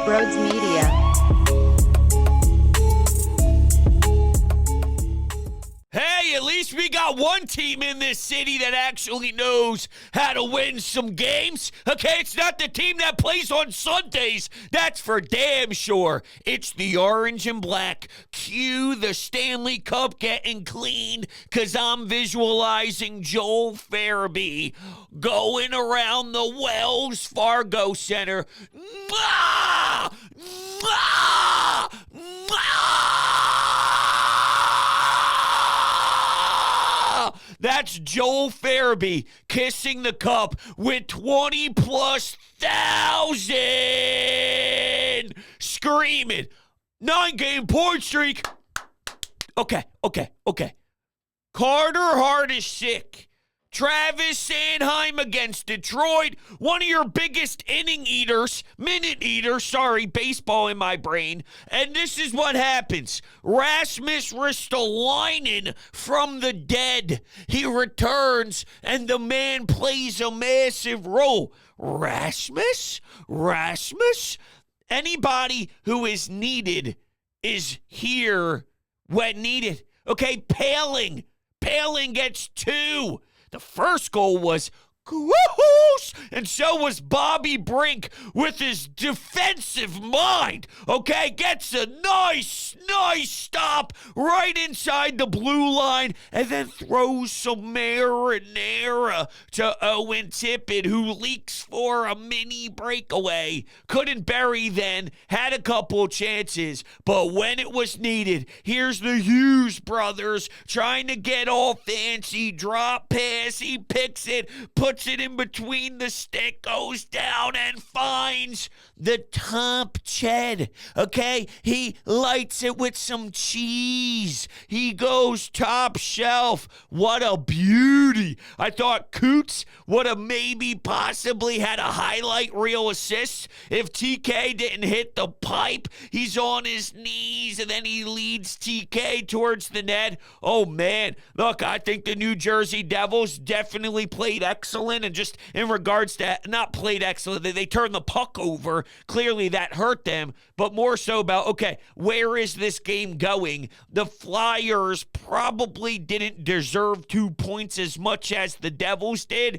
Broads Media. Hey, at least we got one team in this city that actually knows how to win some games. Okay, it's not the team that plays on Sundays. That's for damn sure. It's the orange and black. Cue the Stanley Cup getting cleaned, because I'm visualizing Joel Farabee going around the Wells Fargo Center. Mwah! Mwah! Mwah! That's Joel Farabee kissing the cup with 20+ thousand screaming. 9-game point streak. Okay. Carter Hart is sick. Travis Sanheim against Detroit, one of your biggest minute eaters, baseball in my brain. And this is what happens. Rasmus Ristolainen from the dead. He returns, and the man plays a massive role. Rasmus? Anybody who is needed is here when needed. Okay, Paling gets 2. The first goal was whoosh, and so was Bobby Brink with his defensive mind. Okay, gets a nice stop right inside the blue line, and then throws some marinara to Owen Tippett, who leaks for a mini breakaway. Couldn't bury then, had a couple chances, but when it was needed, here's the Hughes brothers trying to get all fancy, drop pass, he picks it, puts it in between the stick, goes down and finds the top Ched. Okay, he lights it with some cheese. He goes top shelf. What a beauty. I thought Coots would have maybe possibly had a highlight reel assist if TK didn't hit the pipe. He's on his knees, and then he leads TK towards the net. Oh, man. Look, I think the New Jersey Devils definitely played excellent, and just in regards to not played excellent, they turned the puck over. Clearly that hurt them, but more so about, okay, where is this game going? The Flyers probably didn't deserve 2 points as much as the Devils did.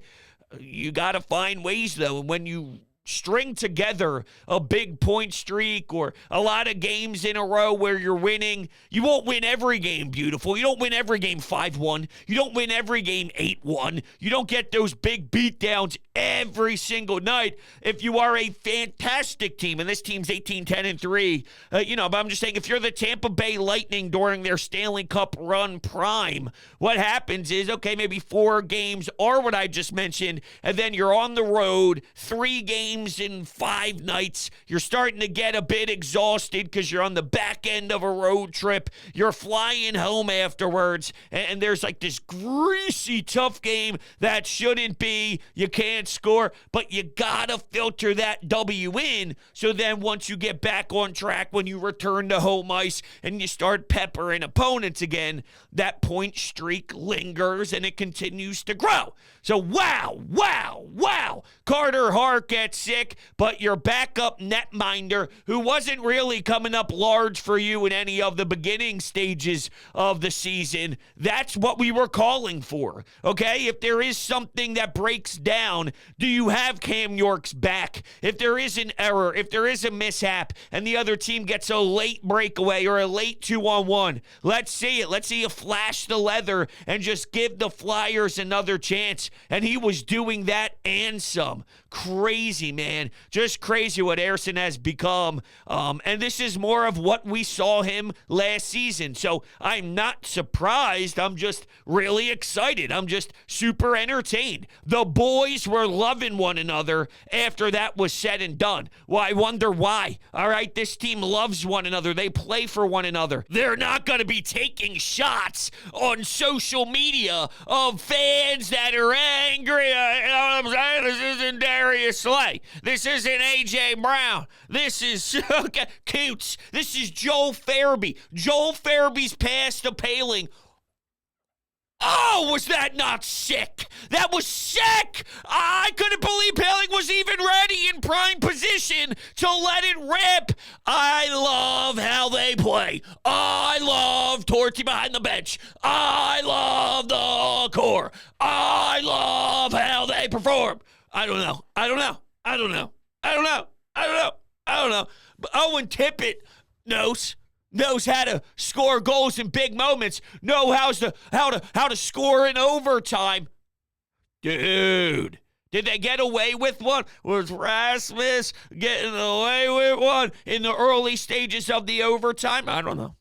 You got to find ways, though, and when you string together a big point streak or a lot of games in a row where you're winning, you won't win every game, beautiful. You don't win every game 5-1. You don't win every game 8-1. You don't get those big beatdowns every single night if you are a fantastic team, and this team's 18-10-3. But I'm just saying, if you're the Tampa Bay Lightning during their Stanley Cup run prime, what happens is, okay, maybe 4 games are what I just mentioned, and then you're on the road, 3 games in 5 nights. You're starting to get a bit exhausted because you're on the back end of a road trip. You're flying home afterwards, and there's like this greasy, tough game that shouldn't be. You can't score, but you gotta filter that W in, so then once you get back on track, when you return to home ice and you start peppering opponents again, that point streak lingers and it continues to grow. So wow, Carter Hart gets sick, but your backup netminder, who wasn't really coming up large for you in any of the beginning stages of the season, that's what we were calling for. Okay, if there is something that breaks down, do you have Cam York's back? If there is an error, if there is a mishap, and the other team gets a late breakaway or a late 2-on-1, let's see it. Let's see you flash the leather and just give the Flyers another chance. And he was doing that and some. Crazy, man. Just crazy what Ersson has become. And this is more of what we saw him last season. So I'm not surprised. I'm just really excited. I'm just super entertained. The boys were loving one another after that was said and done. Well, I wonder why. All right, this team loves one another. They play for one another. They're not going to be taking shots on social media of fans that are angry. You know what I'm saying? This isn't Darius Slay. This isn't A.J. Brown. This is Coots. This is Joel Farabee. Joel Farabee's pass to Paling Oh, was that not sick? That was sick! I couldn't believe Paling was even ready in prime position to let it rip. I love how they play. I love Torty behind the bench. I love the core. I love how they perform. I don't know. But Owen Tippett knows how to score goals in big moments, knows how to score in overtime. Dude, did they get away with one? Was Rasmus getting away with one in the early stages of the overtime? I don't know.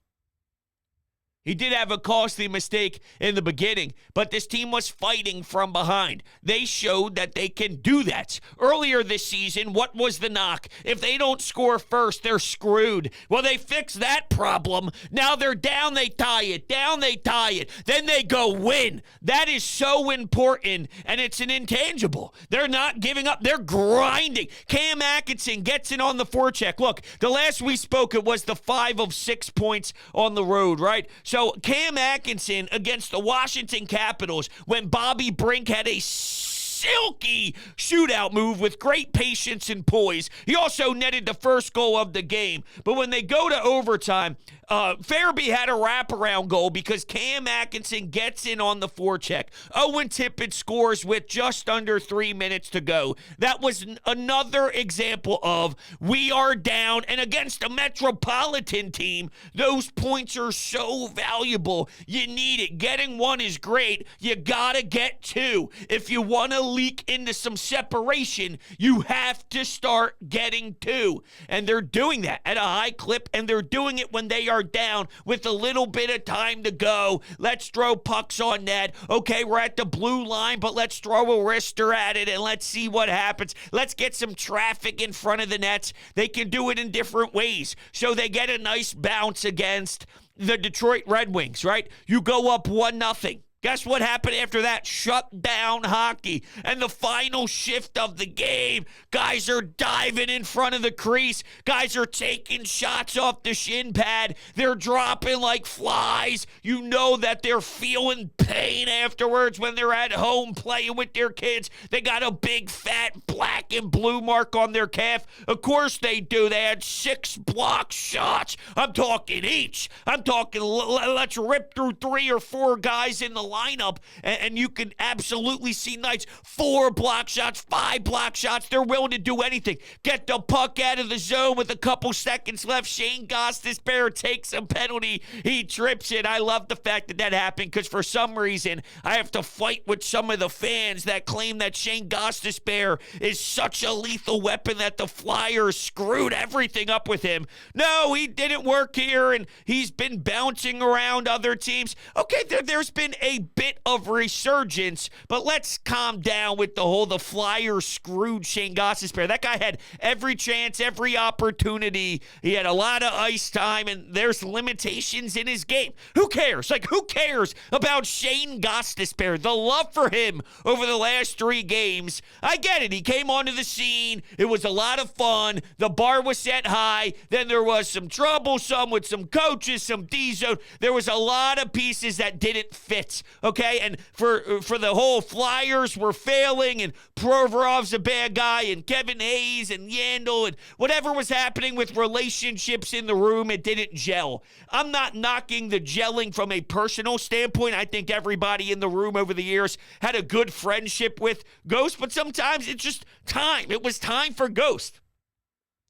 He did have a costly mistake in the beginning, but this team was fighting from behind. They showed that they can do that. Earlier this season, what was the knock? If they don't score first, they're screwed. Well, they fixed that problem. Now they're down, they tie it. Down, they tie it. Then they go win. That is so important, and it's an intangible. They're not giving up. They're grinding. Cam Atkinson gets in on the forecheck. Look, the last we spoke, it was the 5 of 6 points on the road, right? So Cam Atkinson against the Washington Capitals when Bobby Brink had a silky shootout move with great patience and poise. He also netted the first goal of the game. But when they go to overtime, Farabee had a wraparound goal because Cam Atkinson gets in on the forecheck. Owen Tippett scores with just under 3 minutes to go. That was another example of we are down, and against a Metropolitan team, those points are so valuable. You need it. Getting one is great. You gotta get two. If you want to leak into some separation, you have to start getting two. And they're doing that at a high clip, and they're doing it when they are down with a little bit of time to go. Let's throw pucks on net. Okay, we're at the blue line, but let's throw a wrister at it and let's see what happens. Let's get some traffic in front of the nets. They can do it in different ways. So they get a nice bounce against the Detroit Red Wings, right? You go up 1-0. Guess what happened after that? Shut down hockey. And the final shift of the game, guys are diving in front of the crease. Guys are taking shots off the shin pad. They're dropping like flies. You know that they're feeling pain afterwards when they're at home playing with their kids. They got a big fat black and blue mark on their calf. Of course they do. They had 6 block shots. I'm talking each. I'm talking let's rip through 3 or 4 guys in the lineup, and you can absolutely see nights 4 block shots, 5 block shots. They're willing to do anything. Get the puck out of the zone with a couple seconds left. Shane Gostisbehere takes a penalty. He trips it. I love the fact that happened because for some reason I have to fight with some of the fans that claim that Shane Gostisbehere is such a lethal weapon that the Flyers screwed everything up with him. No, he didn't work here, and he's been bouncing around other teams. Okay, there's been a bit of resurgence, but let's calm down with the Flyers screwed Shane Gostisbehere. That guy had every chance, every opportunity. He had a lot of ice time, and there's limitations in his game. Who cares? Who cares about Shane Gostisbehere? The love for him over the last 3 games. I get it. He came onto the scene. It was a lot of fun. The bar was set high. Then there was some trouble, some with some coaches, some D-zone. There was a lot of pieces that didn't fit. Okay, and for the whole Flyers were failing, and Provorov's a bad guy, and Kevin Hayes and Yandel, and whatever was happening with relationships in the room, it didn't gel. I'm not knocking the gelling from a personal standpoint. I think everybody in the room over the years had a good friendship with Ghost, but sometimes it's just time. It was time for Ghost.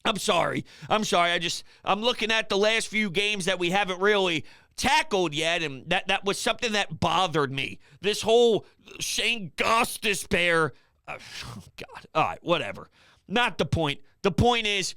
I'm sorry. I'm looking at the last few games that we haven't really tackled yet, and that was something that bothered me. This whole Shane Gostisbehere, oh God, all right, whatever. Not the point. The point is,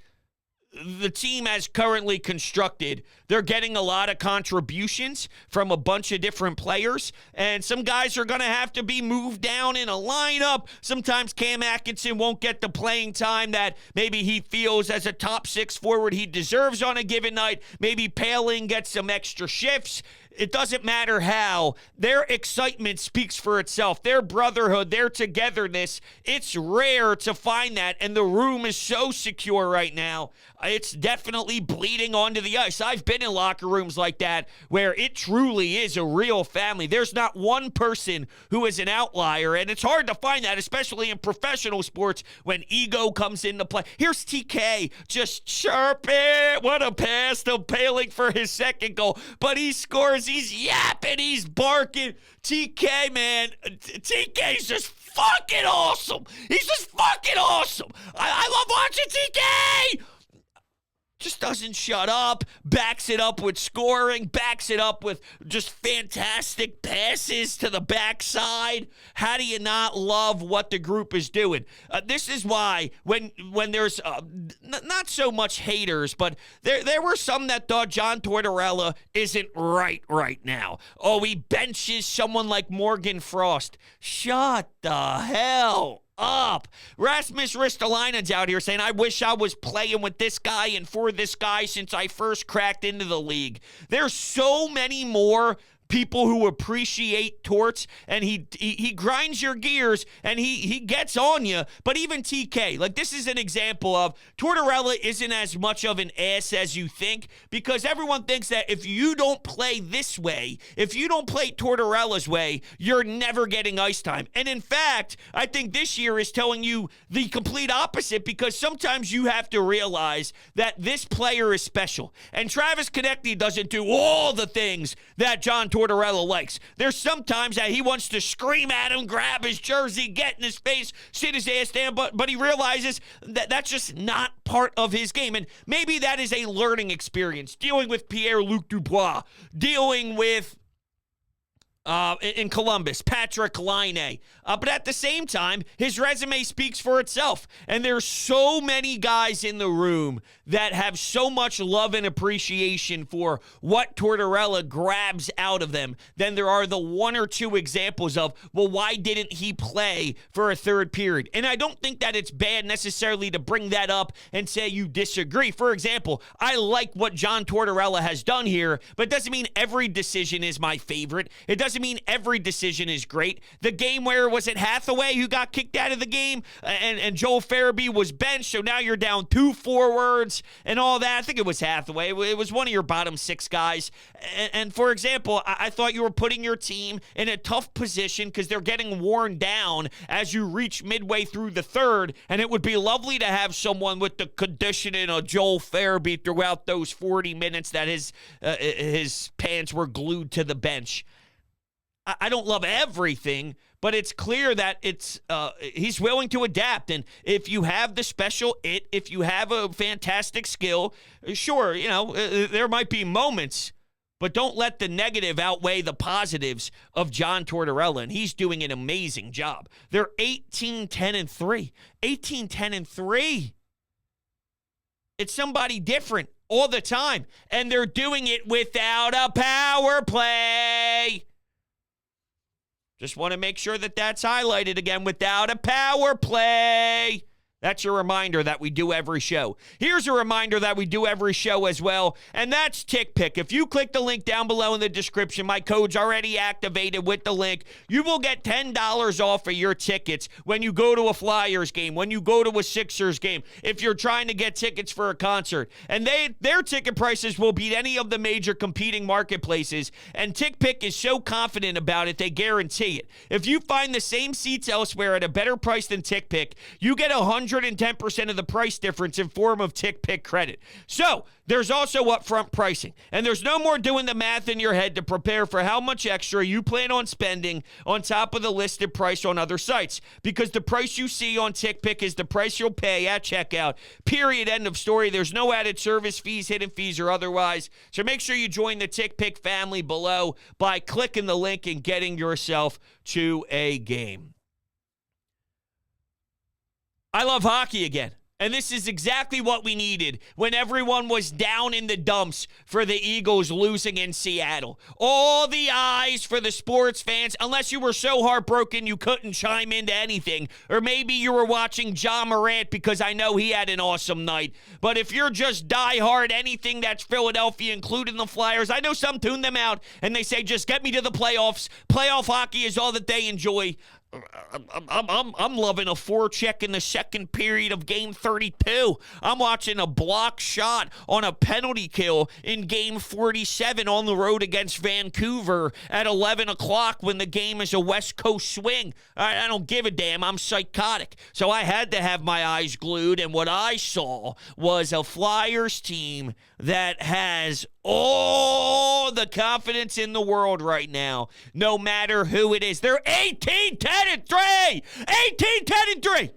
the team as currently constructed, they're getting a lot of contributions from a bunch of different players, and some guys are going to have to be moved down in a lineup. Sometimes Cam Atkinson won't get the playing time that maybe he feels as a top 6 forward he deserves on a given night. Maybe Paling gets some extra shifts. It doesn't matter how. Their excitement speaks for itself. Their brotherhood, their togetherness, it's rare to find that, and the room is so secure right now. It's definitely bleeding onto the ice. I've been in locker rooms like that where it truly is a real family. There's not one person who is an outlier, and it's hard to find that, especially in professional sports when ego comes into play. Here's TK just chirping. What a pass to Paling for his second goal. But he scores. He's yapping. He's barking. TK, man. TK's just fucking awesome. He's just fucking awesome. I love watching TK. Just doesn't shut up, backs it up with scoring, backs it up with just fantastic passes to the backside. How do you not love what the group is doing? This is why when there's not so much haters, but there were some that thought John Tortorella isn't right now. Oh, he benches someone like Morgan Frost. Shut the hell up. Rasmus Ristolainen's out here saying, I wish I was playing with this guy and for this guy since I first cracked into the league. There's so many more people who appreciate Torts, and he grinds your gears, and he gets on you. But even TK, like, this is an example of Tortorella isn't as much of an ass as you think, because everyone thinks that if you don't play this way, if you don't play Tortorella's way, you're never getting ice time. And in fact, I think this year is telling you the complete opposite, because sometimes you have to realize that this player is special. And Travis Konecny doesn't do all the things that John Tortorella likes. There's sometimes that he wants to scream at him, grab his jersey, get in his face, sit his ass down, but he realizes that that's just not part of his game. And maybe that is a learning experience, dealing with Pierre-Luc Dubois, dealing with in Columbus, Patrick Laine. But at the same time, his resume speaks for itself. And there's so many guys in the room that have so much love and appreciation for what Tortorella grabs out of them. Then there are the one or two examples of, well, why didn't he play for a third period? And I don't think that it's bad necessarily to bring that up and say you disagree. For example, I like what John Tortorella has done here, but it doesn't mean every decision is my favorite. It doesn't mean every decision is great. The game where, was it Hathaway who got kicked out of the game and Joel Farabee was benched, so now you're down 2 forwards and all that. I think it was Hathaway. It was one of your bottom 6 guys. And for example, I thought you were putting your team in a tough position because they're getting worn down as you reach midway through the third, and it would be lovely to have someone with the conditioning of Joel Farabee throughout those 40 minutes that his pants were glued to the bench. I don't love everything, but it's clear that he's willing to adapt. And if you have the special if you have a fantastic skill, sure, there might be moments, but don't let the negative outweigh the positives of John Tortorella, and he's doing an amazing job. They're 18-10-3. 18-10-3. It's somebody different all the time, and they're doing it without a power play. Just want to make sure that that's highlighted again, without a power play. That's a reminder that we do every show. Here's a reminder that we do every show as well, and that's TickPick. If you click the link down below in the description, my code's already activated with the link. You will get $10 off of your tickets when you go to a Flyers game, when you go to a Sixers game, if you're trying to get tickets for a concert. And their ticket prices will beat any of the major competing marketplaces, and TickPick is so confident about it, they guarantee it. If you find the same seats elsewhere at a better price than TickPick, you get 110% of the price difference in form of TickPick credit. So, there's also upfront pricing. And there's no more doing the math in your head to prepare for how much extra you plan on spending on top of the listed price on other sites. Because the price you see on TickPick is the price you'll pay at checkout. Period. End of story. There's no added service fees, hidden fees, or otherwise. So make sure you join the TickPick family below by clicking the link and getting yourself to a game. I love hockey again. And this is exactly what we needed when everyone was down in the dumps for the Eagles losing in Seattle. All the eyes for the sports fans, unless you were so heartbroken you couldn't chime into anything. Or maybe you were watching John Morant because I know he had an awesome night. But if you're just diehard, anything that's Philadelphia, including the Flyers, I know some tune them out and they say, just get me to the playoffs. Playoff hockey is all that they enjoy. I'm loving a forecheck in the second period of Game 32. I'm watching a block shot on a penalty kill in Game 47 on the road against Vancouver at 11 o'clock when the game is a West Coast swing. I don't give a damn. I'm psychotic. So I had to have my eyes glued, and what I saw was a Flyers team that has all the confidence in the world right now, no matter who it is. They're 18-10-3! 18-10-3!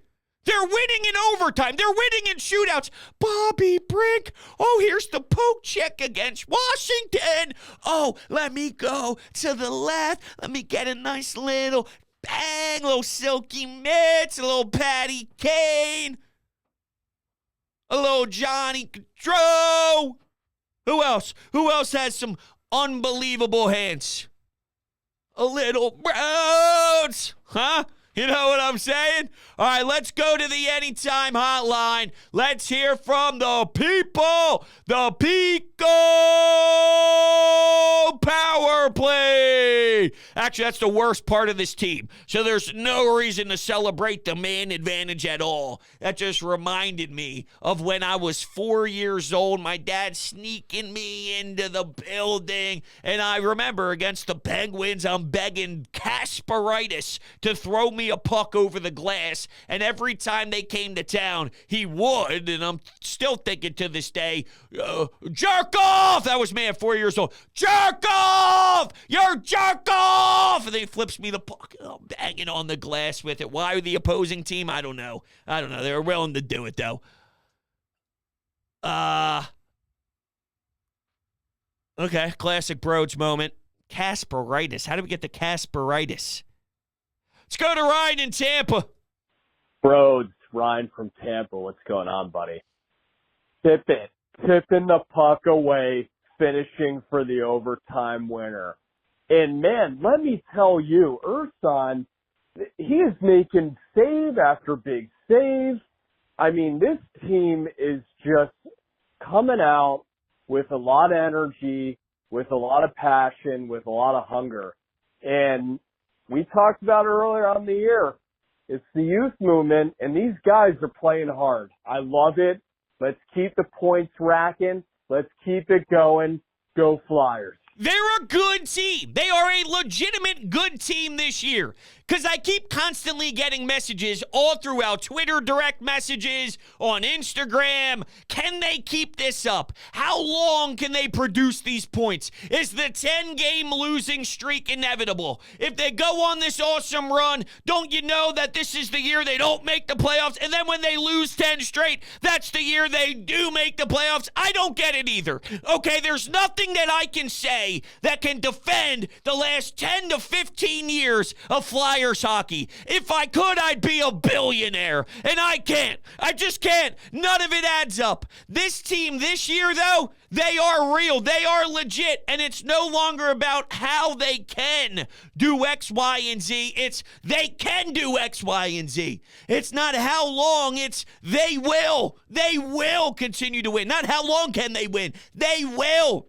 They're winning in overtime. They're winning in shootouts. Bobby Brink. Oh, here's the poke check against Washington. Oh, let me go to the left. Let me get a nice little bang, little silky mitts, a little Patty Kane, a little Johnny Gaudreau. Who else? Who else has some unbelievable hands? A little Browns. Huh? You know what I'm saying? All right, let's go to the Anytime Hotline. Let's hear from the people. The Pico Power Play. Actually, that's the worst part of this team. So there's no reason to celebrate the man advantage at all. That just reminded me of when I was 4 years old, my dad sneaking me into the building. And I remember against the Penguins, I'm begging Kasperitis to throw me a puck over the glass, and every time they came to town, he would, and I'm still thinking to this day, jerk off! That was me at 4 years old. Jerk off! You're jerk off! And then he flips me the puck, and I'm banging on the glass with it. Why the opposing team? I don't know. They were willing to do it, though. Okay, classic Broads moment. Kasperitis. How do we get to Kasperitis? Let's go to Ryan in Tampa. Broads, Ryan from Tampa. What's going on, buddy? Tippett, tipping the puck away, finishing for the overtime winner. And, man, let me tell you, Ersson, he is making save after big save. I mean, this team is just coming out with a lot of energy, with a lot of passion, with a lot of hunger. And we talked about it earlier on the year. It's the youth movement, and these guys are playing hard. I love it. Let's keep the points racking. Let's keep it going. Go Flyers. They're a good team. They are a legitimate good team this year. Because I keep constantly getting messages all throughout Twitter, direct messages, on Instagram. Can they keep this up? How long can they produce these points? Is the 10-game losing streak inevitable? If they go on this awesome run, don't you know that this is the year they don't make the playoffs? And then when they lose 10 straight, that's the year they do make the playoffs? I don't get it either. Okay, there's nothing that I can say that can defend the last 10 to 15 years of Flyers hockey. If I could, I'd be a billionaire. And I can't. I just can't. None of it adds up. This team this year, though, they are real. They are legit. And it's no longer about how they can do X, Y, and Z. It's they can do X, Y, and Z. It's not how long. It's they will. They will continue to win. Not how long can they win. They will.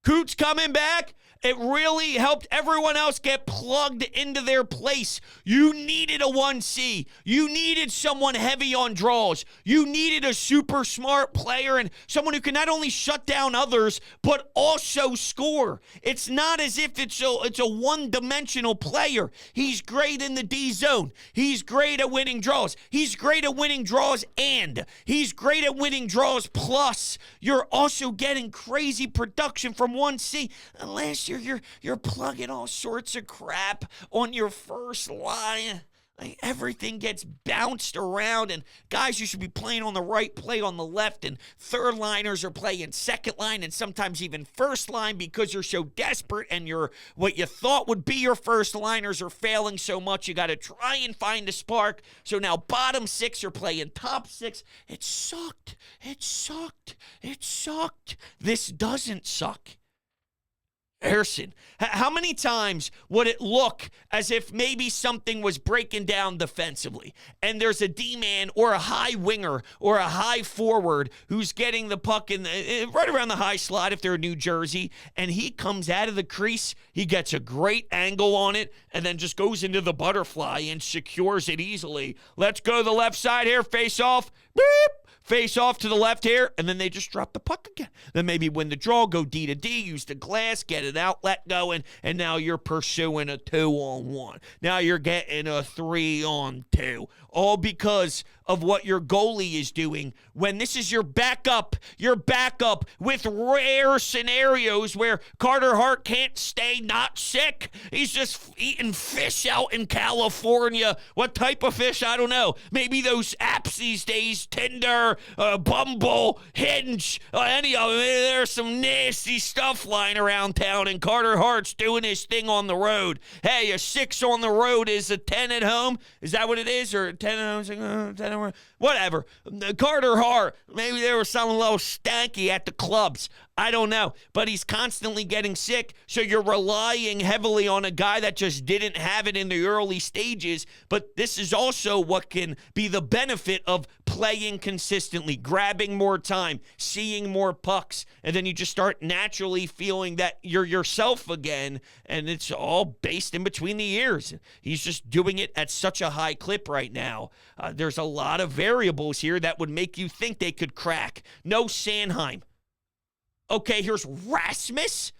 Coots coming back. It really helped everyone else get plugged into their place. You needed a 1C. You needed someone heavy on draws. You needed a super smart player and someone who can not only shut down others, but also score. It's not as if it's a one-dimensional player. He's great in the D zone. He's great at winning draws. He's great at winning draws and he's great at winning draws plus. You're also getting crazy production from 1C. Unless you're plugging all sorts of crap on your first line. Like, everything gets bounced around, and guys, you should be playing on the right, play on the left, and third liners are playing second line and sometimes even first line because you're so desperate, and what you thought would be your first liners are failing so much. You got to try and find a spark. So now bottom six are playing top six. It sucked. It sucked. It sucked. This doesn't suck. Ersson, how many times would it look as if maybe something was breaking down defensively and there's a D-man or a high winger or a high forward who's getting the puck right around the high slot if they're in New Jersey, and he comes out of the crease, he gets a great angle on it, and then just goes into the butterfly and secures it easily. Let's go to the left side here, face off, beep! Face off to the left here, and then they just drop the puck again. Then maybe win the draw, go D to D, use the glass, get it out, let go, and now you're pursuing a 2-on-1. Now you're getting a 3-on-2. All because of what your goalie is doing when this is your backup with rare scenarios where Carter Hart can't stay not sick. He's just eating fish out in California. What type of fish? I don't know. Maybe those apps these days, Tinder, Bumble, Hinge, any of them. There's some nasty stuff lying around town, and Carter Hart's doing his thing on the road. Hey, a 6 on the road is a 10 at home. Is that what it is? Or 10 at home? 10 at home? Whatever. Carter Hart, maybe there was something a little stanky at the clubs. I don't know. But he's constantly getting sick, so you're relying heavily on a guy that just didn't have it in the early stages. But this is also what can be the benefit of playing consistently, grabbing more time, seeing more pucks, and then you just start naturally feeling that you're yourself again, and it's all based in between the ears. He's just doing it at such a high clip right now. There's a lot of variables here that would make you think they could crack. No Sanheim. Okay, here's Rasmus.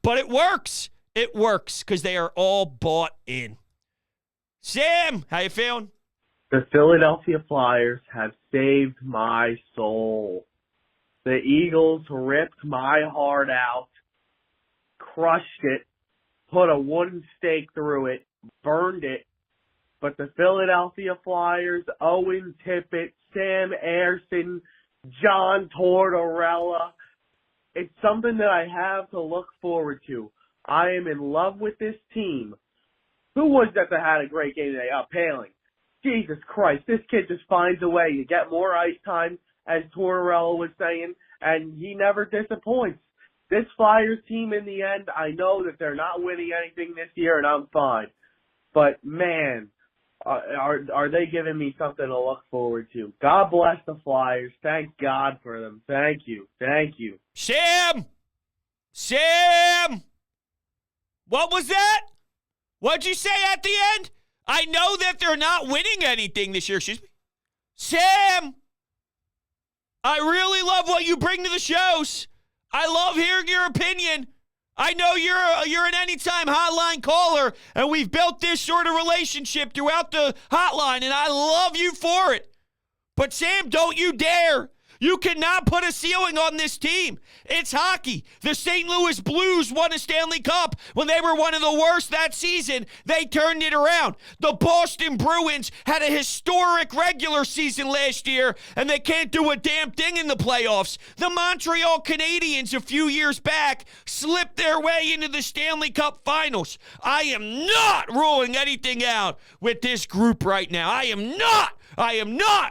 But it works. It works because they are all bought in. Sam, how you feeling? The Philadelphia Flyers have saved my soul. The Eagles ripped my heart out, crushed it, put a wooden stake through it, burned it. But the Philadelphia Flyers, Owen Tippett, Sam Ersson, John Tortorella, it's something that I have to look forward to. I am in love with this team. Who was that had a great game today? Paling. Jesus Christ, this kid just finds a way to get more ice time, as Tortorella was saying, and he never disappoints. This Flyers team, in the end, I know that they're not winning anything this year, and I'm fine. But, man, are they giving me something to look forward to? God bless the Flyers. Thank God for them. Thank you. Thank you. Sam! What was that? What'd you say at the end? I know that they're not winning anything this year. Excuse me. Sam! I really love what you bring to the shows. I love hearing your opinion. I know you're an anytime hotline caller, and we've built this sort of relationship throughout the hotline, and I love you for it. But Sam, don't you dare. You cannot put a ceiling on this team. It's hockey. The St. Louis Blues won a Stanley Cup when they were one of the worst that season. They turned it around. The Boston Bruins had a historic regular season last year, and they can't do a damn thing in the playoffs. The Montreal Canadiens a few years back slipped their way into the Stanley Cup Finals. I am not ruling anything out with this group right now. I am not.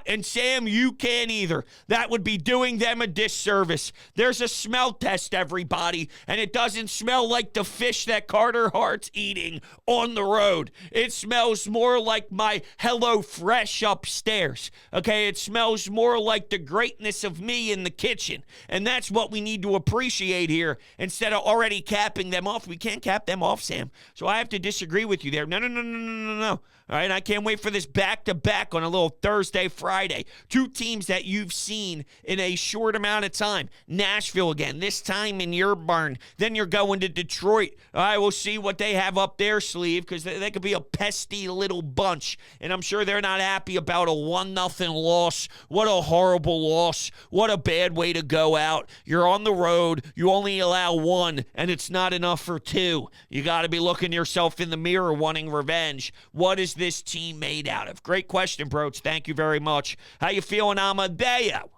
And Sam, you can't either. That would be doing them a disservice. There's a smell test, everybody, and it doesn't smell like the fish that Carter Hart's eating on the road. It smells more like my Hello Fresh upstairs. Okay, it smells more like the greatness of me in the kitchen, and that's what we need to appreciate here instead of already capping them off. We can't cap them off, Sam. So I have to disagree with you there. No. All right, I can't wait for this back-to-back on a little Thursday, Friday. Two teams that you've seen in a short amount of time. Nashville again, this time in your barn. Then you're going to Detroit. All right, we'll see what they have up their sleeve because they could be a pesky little bunch. And I'm sure they're not happy about a 1-0 loss. What a horrible loss. What a bad way to go out. You're on the road. You only allow one, and it's not enough for two. You got to be looking yourself in the mirror wanting revenge. What is this team made out of? Great question, Broach. Thank you very much. How you feeling, Amadeo?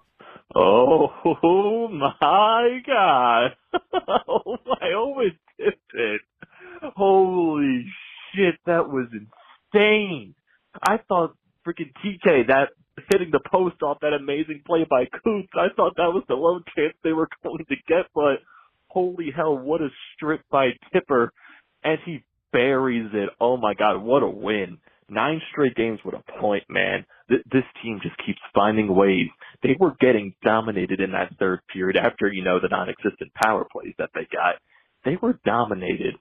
Oh my God. Oh my Owen Tippett. Holy shit, that was insane. I thought freaking TK, that hitting the post off that amazing play by Coots, I thought that was the lone chance they were going to get, but holy hell, what a strip by Tipper. And he buries it. Oh my God, what a win. 9 straight games with a point, man. This team just keeps finding ways. They were getting dominated in that third period after, the non-existent power plays that they got. They were dominated.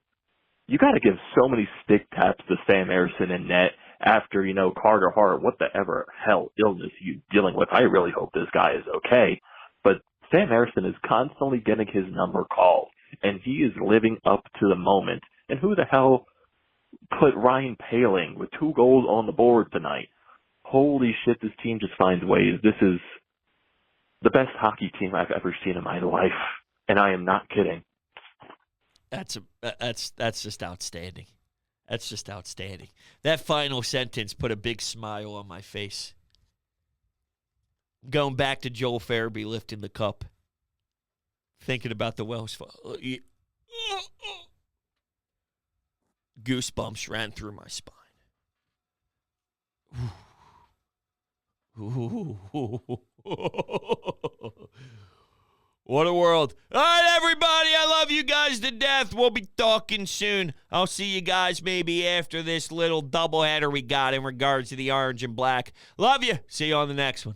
You got to give so many stick taps to Sam Ersson and net after, Carter Hart, what the ever hell illness you dealing with. I really hope this guy is okay. But Sam Ersson is constantly getting his number called, and he is living up to the moment. And who the hell put Ryan Poehling with 2 goals on the board tonight? Holy shit, this team just finds ways. This is the best hockey team I've ever seen in my life, and I am not kidding. That's just outstanding. That's just outstanding. That final sentence put a big smile on my face. Going back to Joel Farabee lifting the cup, thinking about the Wells Fargo. Goosebumps ran through my spine. What a world. All right, everybody, I love you guys to death. We'll be talking soon. I'll see you guys maybe after this little doubleheader we got in regards to the orange and black. Love you. See you on the next one.